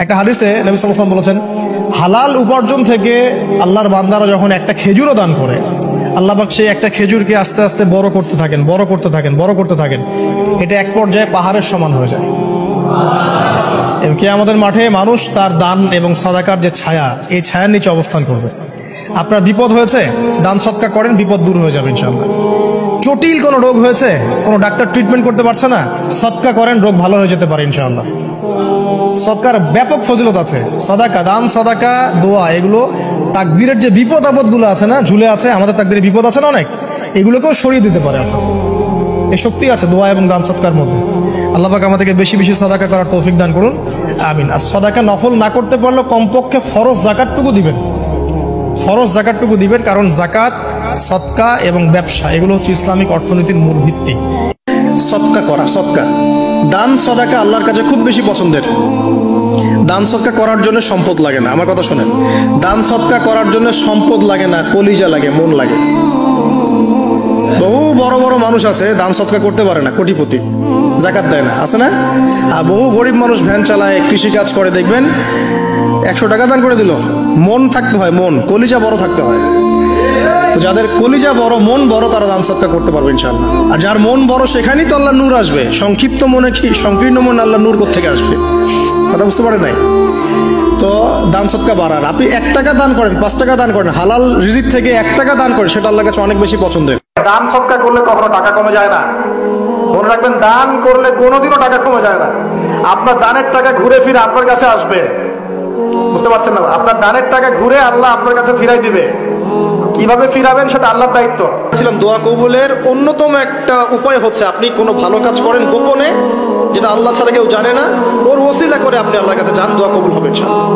একটা হাদিসে নবী সাল্লাল্লাহু আলাইহি ওয়াসাল্লাম বলেছেন, হালাল উপার্জন থেকে আল্লাহর বান্দারা যখন একটা খেজুরও দান করে, আল্লাহ পাক সেই একটা খেজুরকে আস্তে আস্তে বড় করতে থাকেন, বড় করতে থাকেন, বড় করতে থাকেন। এটা এক পর্যায়ে পাহাড়ের সমান হয়ে যায়। এবং কিয়ামতের মাঠে মানুষ তার দান এবং সাদাকার যে ছায়া, এই ছায়ার নিচে অবস্থান করবে। আপনার বিপদ হয়েছে, দান সদকা করেন, বিপদ দূর হয়ে যাবে ইনশাআল্লাহ। জটিল কোনো রোগ হয়েছে, কোনো ডাক্তার ট্রিটমেন্ট করতে পারছে না, সদকা করেন, রোগ ভালো হয়ে যেতে পারে ইনশাআল্লাহ। সদকার ব্যাপক ফজিলত আছে। সদাকা, দান, সদাকা, দোয়া, এগুলো তাকদিরের যে বিপদ আপদগুলো আছে না, ঝুলে আছে, আমাদের তাকদিরে বিপদ আছে না অনেক, এগুলোকেও সরিয়ে দিতে পারে। এই শক্তি আছে দোয়া এবং দান সদকার মধ্যে। আল্লাহ পাক আমাদেরকে বেশি বেশি সাদাকা করার তৌফিক দান করুন, আমিন। আর সাদাকা নফল না করতে পারলেও কমপক্ষে ফরজ যাকাতটুকু দিবেন, ফরজ যাকাতটুকু দিবেন, কারণ যাকাত, সদকা এবং ব্যবসা এগুলো হচ্ছে ইসলামিক অর্থনীতির মূল ভিত্তি। সদকা করা, সদকা, দান সদাকা আল্লাহর কাছে খুব বেশি পছন্দের। দান সদকা করার জন্য সম্পদ লাগে না, আমার কথা শোনেন, দান সদকা করার জন্য সম্পদ লাগে না, কলিজা লাগে, মন লাগে। বহু বড় বড় মানুষ আছে দান সদকা করতে পারে না, কোটিপতি, যাকাত দেয় না, আছে না? আর বহু গরিব মানুষ ভ্যান চালায়, কৃষিকাজ করে, দেখবেন 100 টাকা দান করে দিল। মন থাকতে হয়, মন, কলিজা বড় থাকতে হয়। তো যাদের কলিজা বড়, মন বড়, তারা দান সদকা করতে পারবে ইনশাআল্লাহ। আর যার মন বড়, সেখানেই তো আল্লাহ নূর আসবে। সংক্ষিপ্ত মনে কি, সংকীর্ণ মনে আল্লাহ নূর কোত্থেকে আসবে? কথা বুঝতে পারে নাই? তো দান সদকা বাড়ান। আপনি 1 টাকা দান করেন, 5 টাকা দান করেন, হালাল রিজিক থেকে 1 টাকা দান করেন, সেটা আল্লাহর কাছে অনেক বেশি পছন্দের। দান সদকা করলে কখনো টাকা কমে যায় না, মনে রাখবেন। দান করলে কোনোদিনও টাকা কমে যায় না। আপনার দানের টাকা ঘুরে ফিরে আপনার কাছে আসবে, বুঝতে পারছেন না? আপনার দানের টাকা ঘুরে আল্লাহ আপনার কাছে ফিরাই দিবে। কিভাবে ফিরাবেন সেটা আল্লাহর দায়িত্ব। দোয়া কবুলের অন্যতম একটা উপায় হচ্ছে, আপনি কোনো ভালো কাজ করেন গোপনে, যেটা আল্লাহ ছাড়া কেউ জানে না, ওর ওসিলা করে আপনি আল্লাহর কাছে যান, দোয়া কবুল হবে ইনশাআল্লাহ।